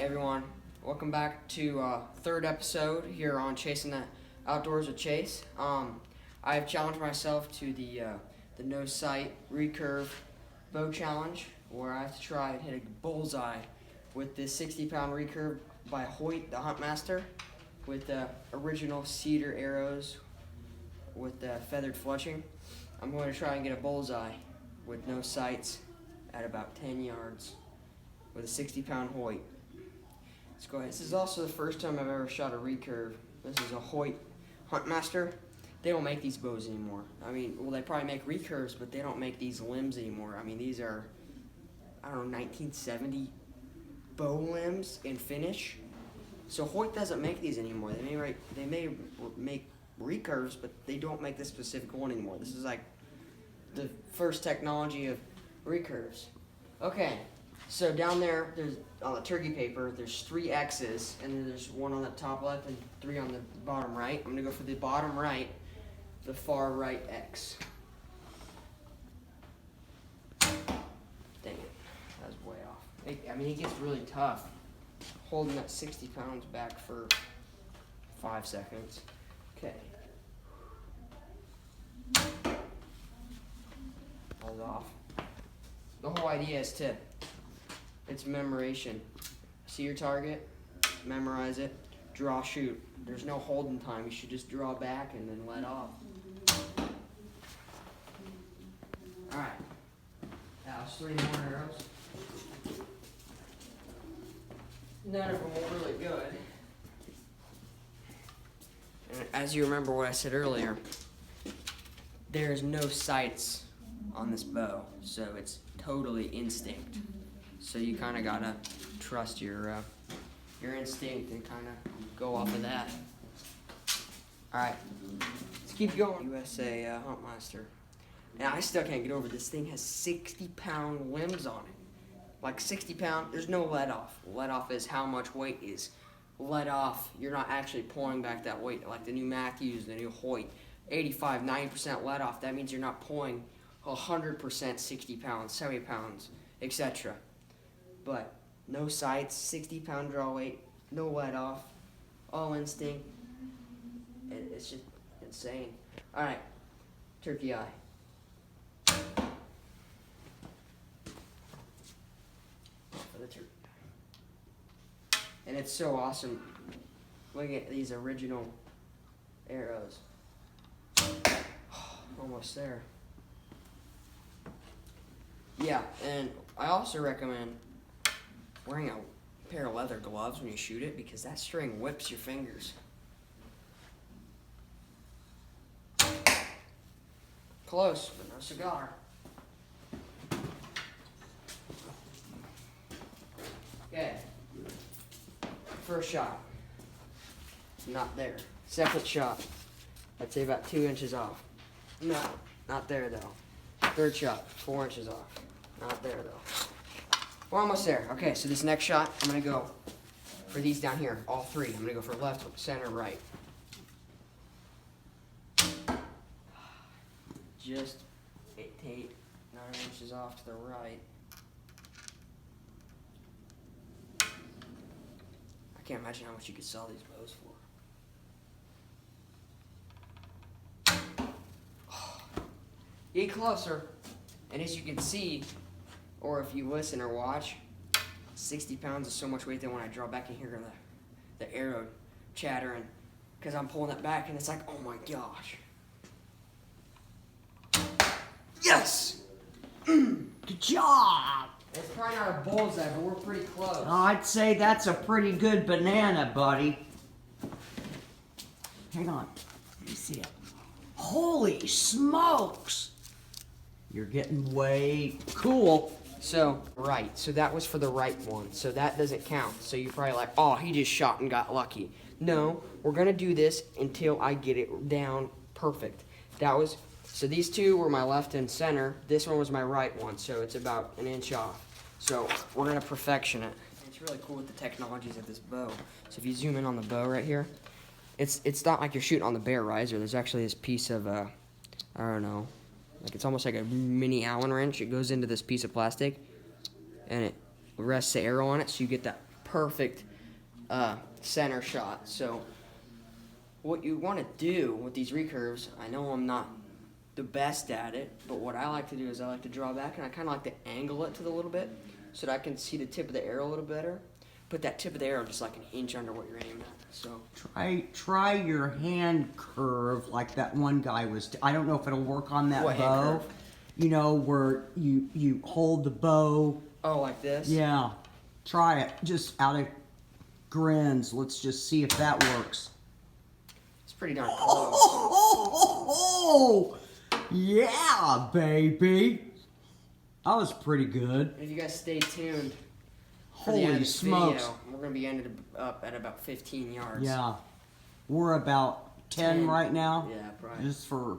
everyone, welcome back to third episode here on Chasing the Outdoors with Chase. I have challenged myself to the no sight recurve bow challenge, where I have to try and hit a bullseye with this 60-pound recurve by Hoyt, the Huntmaster, with original cedar arrows with feathered fletching. I'm going to try and get a bullseye with no sights at about 10 yards with a 60-pound Hoyt. Let's go ahead. This is also the first time I've ever shot a recurve. This is a Hoyt Huntmaster. They don't make these bows anymore. I mean, well, they probably make recurves, but they don't make these limbs anymore. I mean, these are, I don't know, 1970 bow limbs in finish. So Hoyt doesn't make these anymore. They may make recurves, but they don't make this specific one anymore. This is like the first technology of recurves. Okay, so down there, there's on the turkey paper, there's 3 X's, and then there's 1 on the top left and 3 on the bottom right. I'm gonna go for the bottom right, the far right X. Dang it, that was way off. I mean, it gets really tough holding that 60 pounds back for 5 seconds. Okay. That was off. The whole idea is it's memorization. See your target, memorize it, draw, shoot. There's no holding time. You should just draw back and then let off. Alright. That was 3 more arrows. None of them were really good. And as you remember what I said earlier, there's no sights on this bow, so it's totally instinct. So you kind of gotta trust your instinct and kind of go off of that. All right, let's keep going. USA Huntmaster, and I still can't get over this thing has 60-pound limbs on it. Like 60 pound, there's no let off. Let off is how much weight is let off. You're not actually pulling back that weight like the new Matthews, the new Hoyt. 85, 90% let off. That means you're not pulling 100% 60 pounds, 70 pounds, etc. But no sights, 60-pound draw weight, no let off, all instinct. It's just insane. All right, turkey eye. For the turkey eye. And it's so awesome. Look at these original arrows. Almost there. Yeah, and I also recommend wearing a pair of leather gloves when you shoot it, because that string whips your fingers. Close, but no cigar. Okay. First shot. Not there. Second shot. I'd say about 2 inches off. No, not there though. Third shot, 4 inches off. Not there though. We're almost there. Okay, so this next shot, I'm gonna go for these down here, all 3. I'm gonna go for left, center, right. Just 8 to 9 inches off to the right. I can't imagine how much you could sell these bows for. Get closer, and as you can see, or if you listen or watch, 60 pounds is so much weight that when I draw back in here, the arrow chattering, because I'm pulling it back, and it's like, oh my gosh. Yes! Good job! It's probably not a bullseye, but we're pretty close. I'd say that's a pretty good banana, buddy. Hang on. Let me see it. Holy smokes! You're getting way cool. So, right. So that was for the right one. So that doesn't count. So you're probably like, oh, he just shot and got lucky. No, we're going to do this until I get it down perfect. So these 2 were my left and center. This one was my right one. So it's about 1 inch off. So we're going to perfection it. It's really cool with the technologies of this bow. So if you zoom in on the bow right here, it's not like you're shooting on the bare riser. There's actually this piece of, I don't know, like it's almost like a mini Allen wrench. It goes into this piece of plastic, and it rests the arrow on it, so you get that perfect center shot. So what you want to do with these recurves, I know I'm not the best at it, but what I like to do is I like to draw back, and I kind of like to angle it to the little bit so that I can see the tip of the arrow a little better. Put that tip of the arrow just like an inch under what you're aiming at. So try your hand curve like that one guy was. I don't know if it'll work on that What hand bow. curve? You know, where you hold the bow. Oh, like this? Yeah. Try it just out of grins. Let's just see if that works. It's pretty darn close. Oh, yeah, baby. That was pretty good. If you guys stay tuned for the end of Holy this smokes. video, we're going to be ended up at about 15 yards. Yeah. We're about 10 right now. Yeah, probably. Just for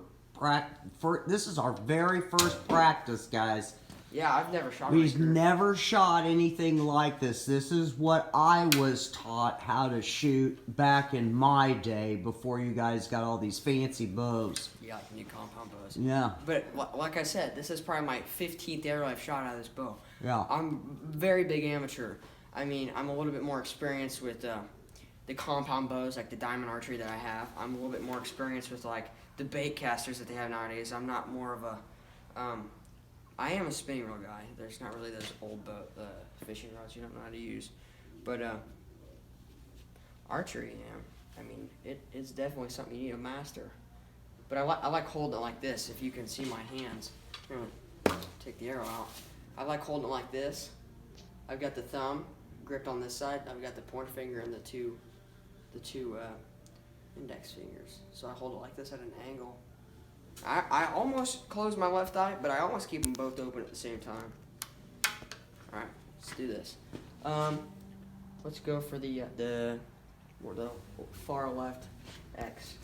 this is our very first practice, guys. Yeah, I've never shot a We've recurve. never shot anything like this. This is what I was taught how to shoot back in my day before you guys got all these fancy bows. Yeah, like new compound bows. Yeah. But like I said, this is probably my 15th arrow I've shot out of this bow. Yeah. I'm very big amateur. I mean, I'm a little bit more experienced with the compound bows, like the diamond archery that I have. I'm a little bit more experienced with like the bait casters that they have nowadays. I'm not more of a I am a spinning reel guy. There's not really those old fishing rods you don't know how to use. But archery, yeah. I mean, it's definitely something you need to master. But I like holding it like this. If you can see my hands, I'm gonna take the arrow out. I like holding it like this. I've got the thumb gripped on this side. I've got the pointer finger and the two index fingers. So I hold it like this at an angle. I almost close my left eye, but I almost keep them both open at the same time. All right, let's do this. Let's go for the far left X.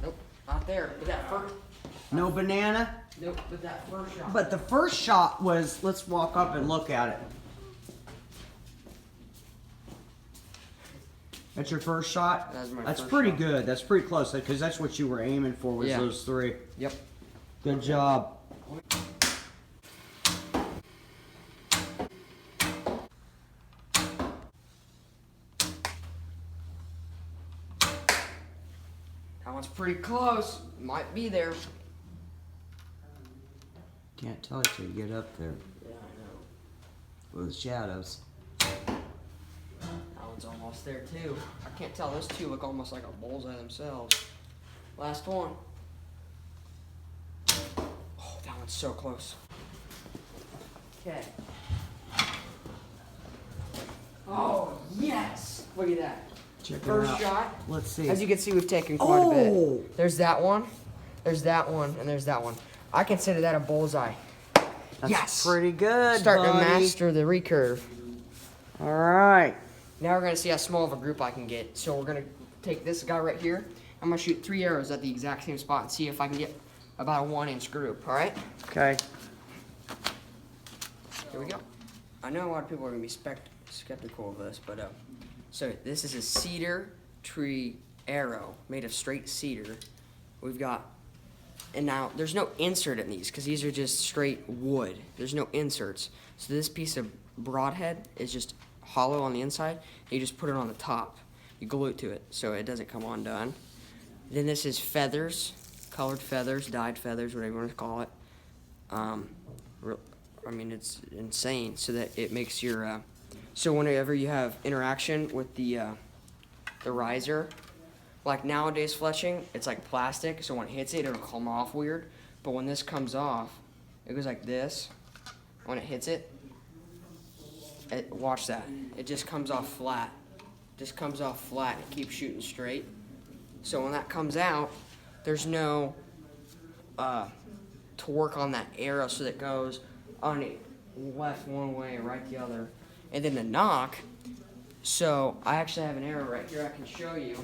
Nope, not there. But that first. No banana? Nope, but that first shot. But the first shot was, let's walk up and look at it. That's your first shot? That was my That's first pretty shot. good. That's pretty close because that's what you were aiming for was Yeah. those three. Yep. Good job. That one's pretty close. Might be there. Can't tell until you get up there Yeah, I know. with the shadows. That one's almost there too. I can't tell. Those two look almost like a bullseye themselves. Last one. Oh, that one's so close. Okay. Oh, yes! Look at that. Check it First out. shot. Let's see. As you can see, we've taken quite a Oh! bit. There's that one, and there's that one. I consider that a bullseye. That's Yes! pretty good, Starting to buddy. master the recurve. All right. Now we're gonna see how small of a group I can get. So we're gonna take this guy right here. I'm gonna shoot 3 arrows at the exact same spot and see if I can get about a 1-inch group. All right? Okay. Here we go. I know a lot of people are gonna be skeptical of this, but so this is a cedar tree arrow made of straight cedar. We've got, and now there's no insert in these because these are just straight wood. There's no inserts. So this piece of broadhead is just hollow on the inside. And you just put it on the top. You glue it to it so it doesn't come undone. Then this is feathers, colored feathers, dyed feathers, whatever you want to call it. I mean, it's insane. So that it makes your so whenever you have interaction with the riser, like nowadays fletching, it's like plastic, so when it hits it, it'll come off weird. But when this comes off, it goes like this. When it hits it, watch that. It just comes off flat. Just comes off flat and it keeps shooting straight. So when that comes out, there's no torque on that arrow, so that goes on it left one way, right the other. And then the knock, so I actually have an arrow right here I can show you.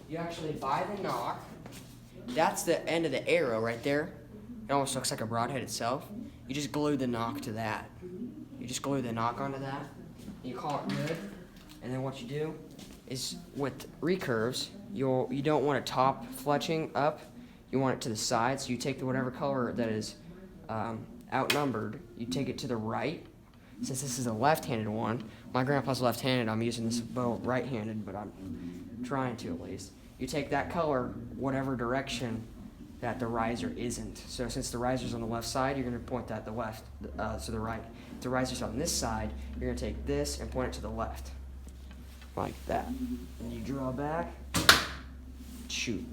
You actually buy the knock. That's the end of the arrow right there. It almost looks like a broadhead itself. You just glue the knock to that. You just glue the knock onto that. You call it good. And then what you do is with recurves, you don't want a top fletching up. You want it to the side. So you take whatever color that is outnumbered. You take it to the right. since this is a left-handed one, my grandpa's left-handed, I'm using this bow right-handed, but I'm trying to at least. You take that color whatever direction that the riser isn't. So since the riser's on the left side, you're going to point that the left, to the right. If the riser's on this side, you're going to take this and point it to the left. Like that. And you draw back, shoot.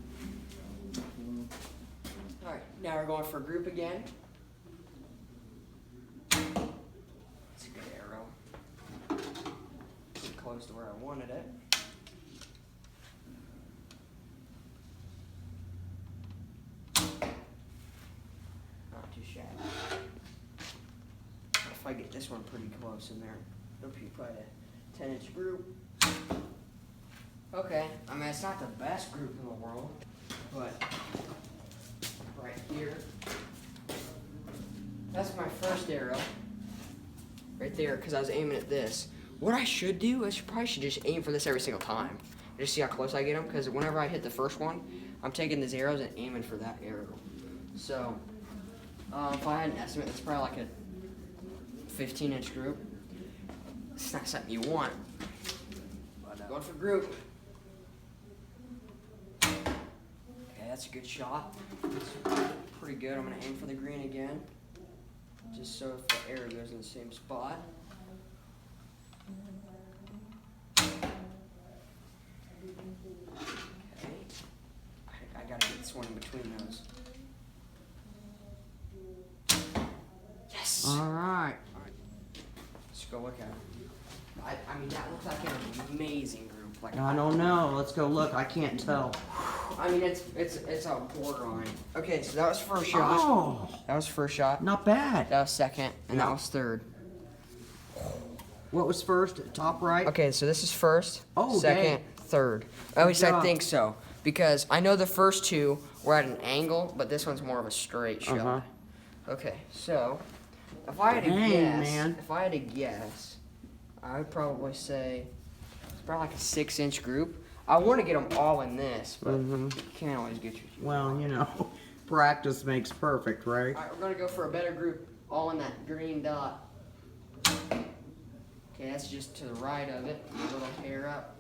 Alright, now we're going for a group again. That's a good arrow. Pretty close to where I wanted it. Not too shabby. If I get this one pretty close in there, it'll be probably a 10-inch group. Okay, I mean, it's not the best group in the world, but right here, that's my first arrow, right there, because I was aiming at this. What I should do is probably should just aim for this every single time, just see how close I get them, because whenever I hit the first one, I'm taking these arrows and aiming for that arrow. So, if I had an estimate, it's probably like a 15-inch group. It's not something you want, but going for group. That's a good shot. It's pretty good. I'm going to aim for the green again, just so if the arrow goes in the same spot. Okay. I got to get this one in between those. Yes! All right. Let's go look at it. I mean, that looks like an amazing group. Like, I don't know. Let's go look. I can't tell. I mean, it's a borderline. Okay, so that was first shot. Oh, That was first shot. not bad. That was second, and that was third. What was first? Top right? Okay, so this is first, Oh, second, dang. third. At least I job. think so, because I know the first two were at an angle, but this one's more of a straight shot. Uh-huh. Okay, so if I had to Dang, guess, man. I would probably say it's probably like a 6-inch group. I want to get them all in this, but you can't always get your. Well, you know, practice makes perfect, right? All right, we're gonna go for a better group, all in that green dot. Okay, that's just to the right of it. A little hair up.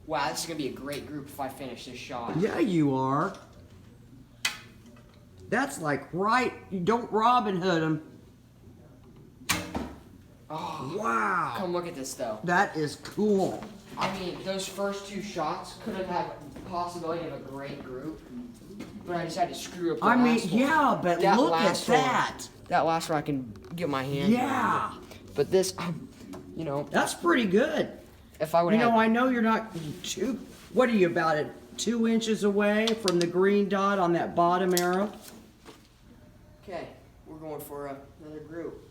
Wow, this is gonna be a great group if I finish this shot. Yeah, you are. That's like right. You don't Robin Hood them. Oh, Wow. come look at this though. That is cool. I mean, those first two shots could have had the possibility of a great group, but I decided to screw up the I mean, last one. yeah, but That look at last one. that. That last one I can get my hand Yeah. around it. But this, you know, That's pretty good. if I would You have know, I know you're not too. What are you about it? 2 inches away from the green dot on that bottom arrow? Okay, we're going for another group.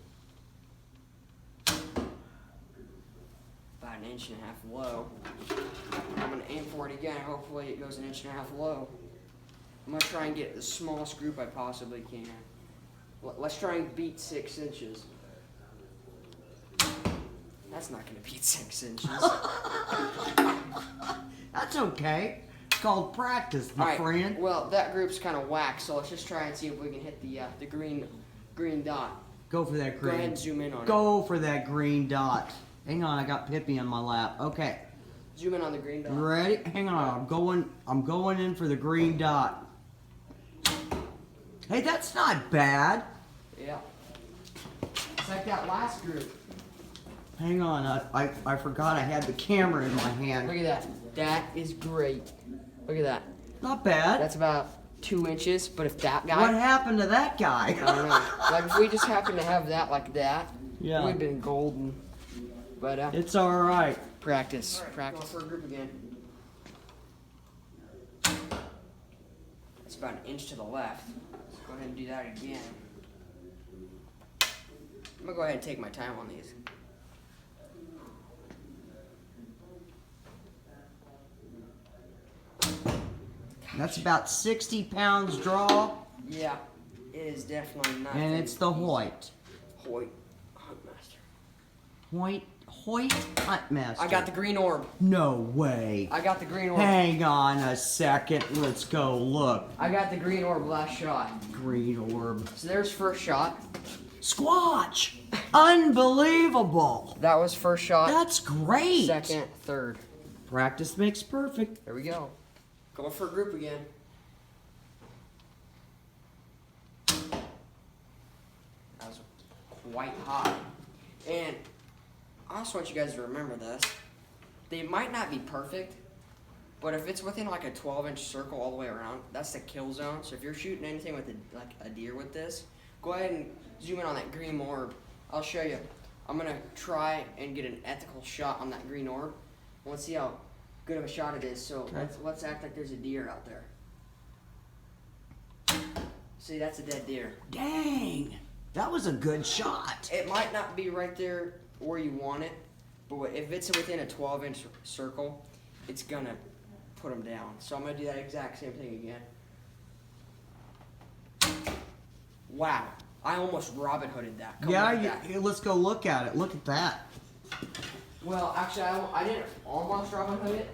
About 1.5 inches low. I'm gonna aim for it again. Hopefully it goes 1.5 inches low. I'm gonna try and get the smallest group I possibly can. Let's try and beat 6 inches. That's not gonna beat 6 inches. That's okay. It's called practice, my All right, friend. well, that group's kind of whack, so let's just try and see if we can hit the green dot. Go for that Go green. ahead and zoom in on it. Go for that green dot. Hang on, I got Pippi on my lap. Okay. Zoom in on the green dot. You ready? Hang on. I'm going in for the green dot. Hey, that's not bad. Yeah. It's like that last group. Hang on. I forgot I had the camera in my hand. Look at that. That is great. Look at that. Not bad. That's about 2 inches, but if that guy... What happened to that guy? I don't know. Like, if we just happened to have that like that, Yeah. we'd been golden. But, It's all right. practice. Practice. Go for a group again. It's about 1 inch to the left. Let's go ahead and do that again. I'm gonna go ahead and take my time on these. That's about 60 pounds draw, Yeah, it is definitely not. and it's the Hoyt. Hoyt Huntmaster. toy huntmaster. I got the green orb. No way. I got the green orb. Hang on a second. Let's go look. I got the green orb last shot. Green orb. So there's first shot. Squatch! Unbelievable. That was first shot. That's great. Second, third. Practice makes perfect. There we go. Going for a group again. That was quite high. And I also want you guys to remember this. They might not be perfect, but if it's within like a 12-inch circle all the way around, that's the kill zone. So if you're shooting anything with a deer with this, go ahead and zoom in on that green orb. I'll show you. I'm gonna try and get an ethical shot on that green orb. Let's see how good of a shot it is. So let's act like there's a deer out there. See, that's a dead deer. Dang, that was a good shot. It might not be right there where you want it, but if it's within a 12-inch circle, it's gonna put them down. So I'm gonna do that exact same thing again. Wow, I almost Robin Hooded that. Yeah, let's go look at it. Look at that. Well, actually, I didn't almost Robin Hood it.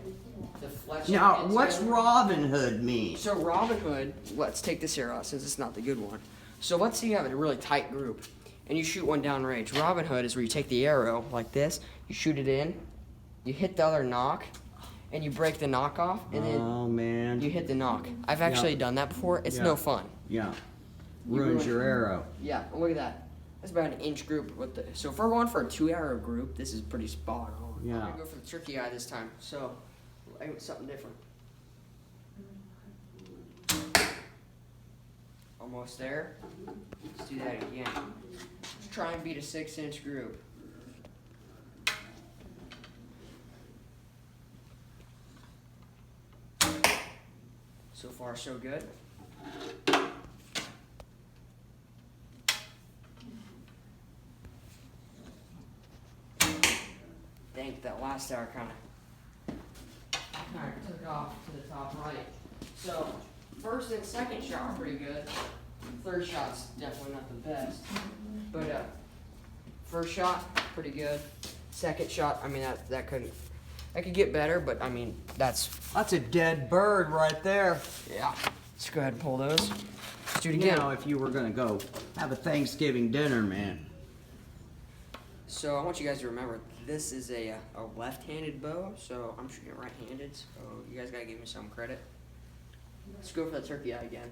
The fletch. Now, what's Robin Hood mean? So Robin Hood, let's take this arrow out since it's not the good one. So let's say you have a really tight group and you shoot one downrange. Robin Hood is where you take the arrow like this, you shoot it in, you hit the other knock, and you break the knock off, and then you hit the knock. I've actually done that before. It's no fun. Yeah. Ruins your arrow. Yeah, look at that. That's about an inch group with the. So if we're going for a 2-arrow group, this is pretty spot on. Yeah. I'm gonna go for the turkey eye this time. So aim at something different. Almost there. Let's do that again. Let's try and beat a 6-inch group. So far, so good. Think that last hour kind of took off to the top right. So first and second shot are pretty good. Third shot's definitely not the best, but first shot pretty good. Second shot, I mean that could get better, but I mean that's a dead bird right there. Yeah. Let's go ahead and pull those. Let's do it again. You know, if you were gonna go have a Thanksgiving dinner, man. So I want you guys to remember, this is a left-handed bow, so I'm shooting right-handed, so you guys gotta give me some credit. Let's go for the turkey eye again.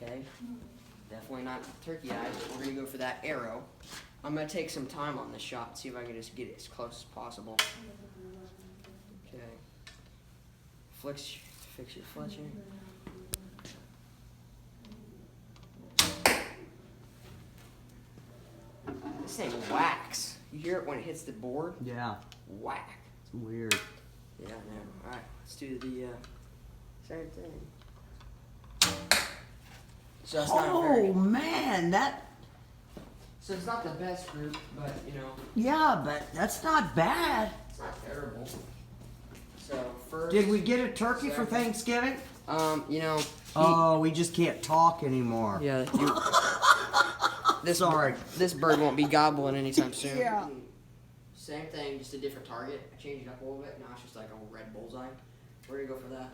Okay, definitely not turkey eye, we're gonna go for that arrow. I'm gonna take some time on this shot, see if I can just get it as close as possible. Okay, fix your fletching. This thing whacks. You hear it when it hits the board? Yeah. Whack. It's weird. Yeah, man. Alright, let's do the same thing. So it's not very, man, that. so it's not the best group, but you know. Yeah, but that's not bad. It's not terrible. So first. Did we get a turkey for second. Thanksgiving? You know. Oh, we just can't talk anymore. Yeah. Sorry. This bird won't be gobbling anytime soon. Yeah. Same thing, just a different target. I changed it up a little bit. Now it's just like a red bullseye. We're gonna go for that.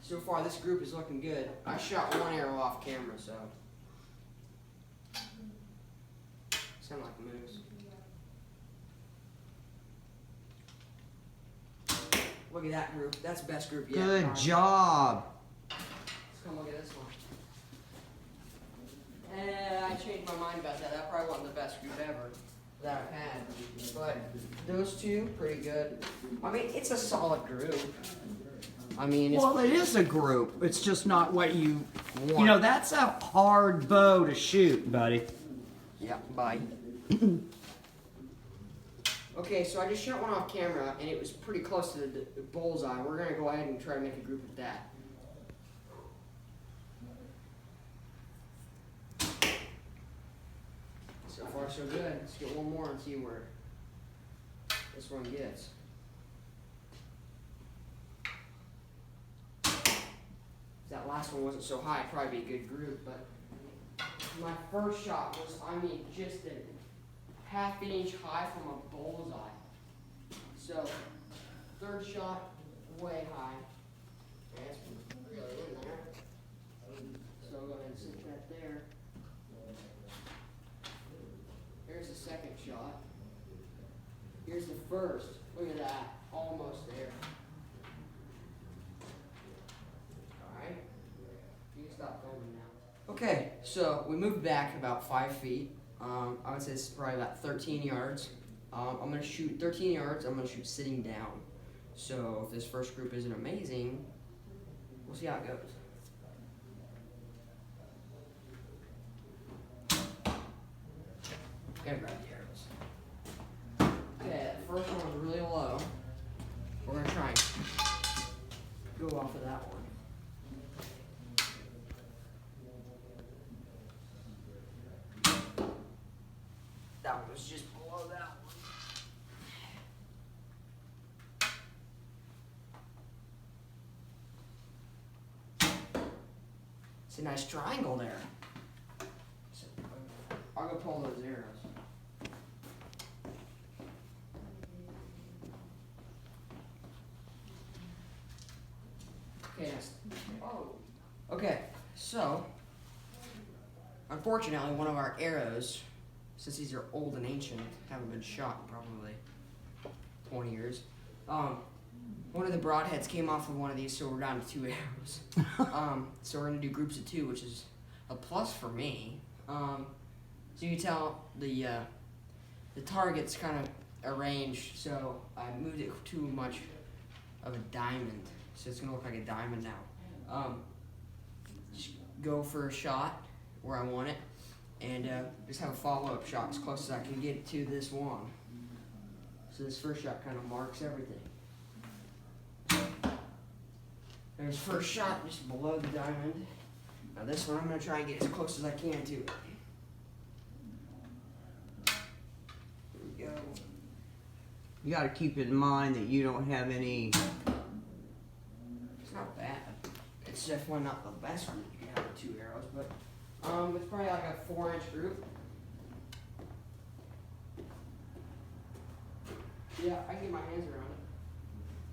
So far, this group is looking good. I shot one arrow off camera, so. Sound like moose. Look at that group. That's the best group yet. Good job. Let's come look at this one. I changed my mind about that. That probably wasn't the best group ever that I've had. But those two, pretty good. I mean, it's a solid group. I mean, it's Well, it is a group. It's just not what you want. You know, that's a hard bow to shoot, buddy. Yeah, bye. Okay, so I just shot one off camera, and it was pretty close to the bullseye. We're going to go ahead and try to make a group with that. So far, so good. Let's get one more and see where this one gets. If that last one wasn't so high, it'd probably be a good group, but my first shot was, just a half-inch high from a bullseye. So, third shot, way high. And it's really in there. So I'll go ahead and stick that there. Here's the second shot. Here's the first. Look at that. Almost there. Alright. You can stop filming now. Okay, so we moved back about 5 feet. I would say this is probably about 13 yards. I'm going to shoot 13 yards. I'm going to shoot sitting down. So if this first group isn't amazing, we'll see how it goes. Gotta grab the arrows. Okay, that first one was really low. We're gonna try and go off of that one. That one was just below that one. It's a nice triangle there. So, I'll go pull those arrows. Okay, okay, so unfortunately one of our arrows, since these are old and ancient, haven't been shot in probably 20 years, one of the broadheads came off of one of these, so we're down to 2 arrows. So we're gonna do groups of 2, which is a plus for me. So you can tell the target's kind of arranged, so I moved it too much of a diamond, so it's gonna look like a diamond now. Just go for a shot where I want it, and just have a follow-up shot as close as I can get to this one. So this first shot kind of marks everything. There's first shot just below the diamond. Now this one I'm gonna try and get as close as I can to it. Here we go. You got to keep in mind that you don't have any. It's not bad. It's definitely not the best one you can have with 2 arrows, but it's probably like a 4-inch group. Yeah, I can get my hands around it.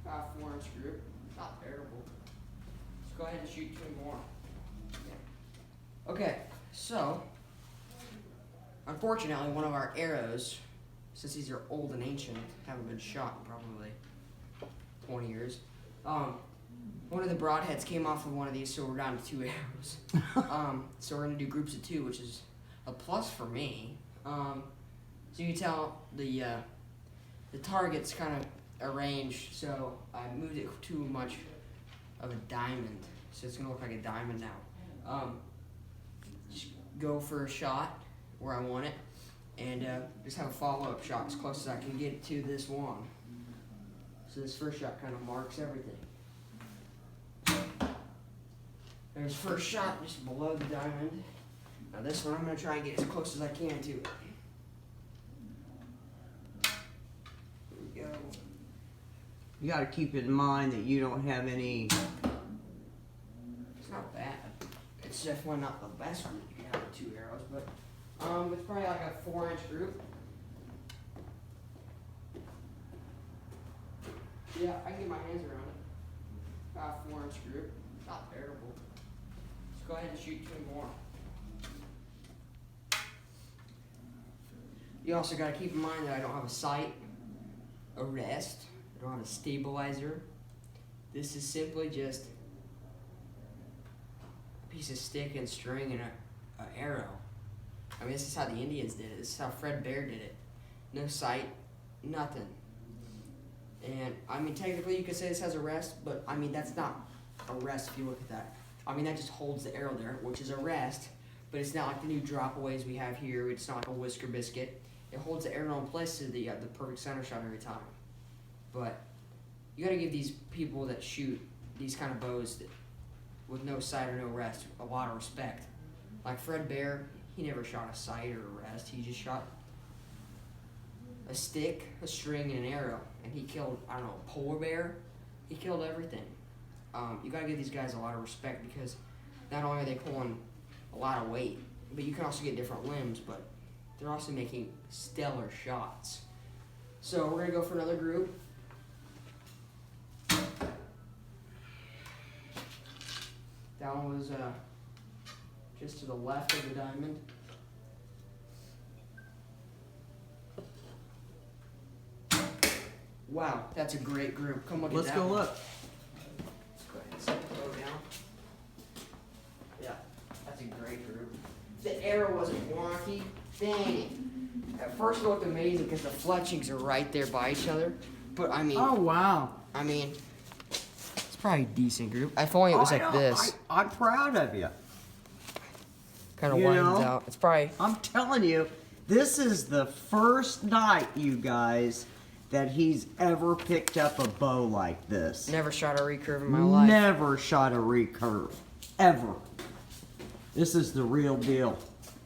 About a 4-inch group. Not terrible. Let's go ahead and shoot 2 more. Yeah. Okay, so unfortunately one of our arrows, since these are old and ancient, haven't been shot in probably 20 years. One of the broadheads came off of one of these, so we're down to 2 arrows. So we're gonna do groups of 2, which is a plus for me. So you can tell the target's kind of arranged, so I moved it too much of a diamond, so it's gonna look like a diamond now. Just go for a shot where I want it, and just have a follow-up shot as close as I can get to this one. So this first shot kind of marks everything. There's first shot just below the diamond. Now this one I'm gonna try and get as close as I can to it. Here we go. You got to keep in mind that you don't have any. It's not bad. It's definitely not the best one you can have with 2 arrows, but it's probably like a 4-inch group. Yeah, I can get my hands around it. About a 4-inch group. Not terrible. Let's go ahead and shoot 2 more. You also got to keep in mind that I don't have a sight, a rest, I don't have a stabilizer. This is simply just a piece of stick and string and an arrow. I mean, this is how the Indians did it. This is how Fred Bear did it. No sight, nothing. And I mean, technically you could say this has a rest, but I mean, that's not a rest if you look at that. I mean, that just holds the arrow there, which is a rest, but it's not like the new drop-aways we have here. It's not like a whisker biscuit. It holds the arrow in place to the perfect center shot every time. But you gotta give these people that shoot these kind of bows with no sight or no rest a lot of respect. Like Fred Bear, he never shot a sight or a rest. He just shot a stick, a string, and an arrow. And he killed, I don't know, a polar bear. He killed everything. You gotta give these guys a lot of respect because not only are they pulling a lot of weight, but you can also get different limbs, but they're also making stellar shots. So we're gonna go for another group. That one was just to the left of the diamond. Wow, that's a great group. Come look at that. Let's go one. look. Let's go ahead and set the bow down. Yeah, that's a great group. The arrow wasn't wonky. Dang it. At first it looked amazing because the fletchings are right there by each other. But I mean, Oh wow! it's probably a decent group. If only it was like this. I'm proud of you. Kind of You widens know? out. It's probably. I'm telling you, this is the first night, you guys, that he's ever picked up a bow like this. Never shot a recurve in my life. Never shot a recurve. Ever. This is the real deal.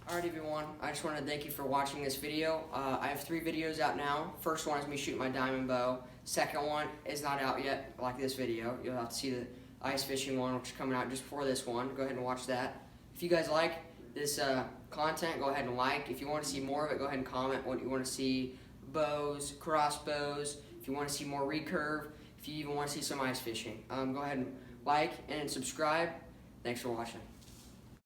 Alright everyone, I just want to thank you for watching this video. I have 3 videos out now. First one is me shooting my diamond bow. Second one is not out yet, like this video. You'll have to see the ice fishing one, which is coming out just before this one. Go ahead and watch that. If you guys like this content, go ahead and like. If you want to see more of it, go ahead and comment what you want to see. Bows, crossbows, if you want to see more recurve, if you even want to see some ice fishing. Go ahead and like and subscribe. Thanks for watching.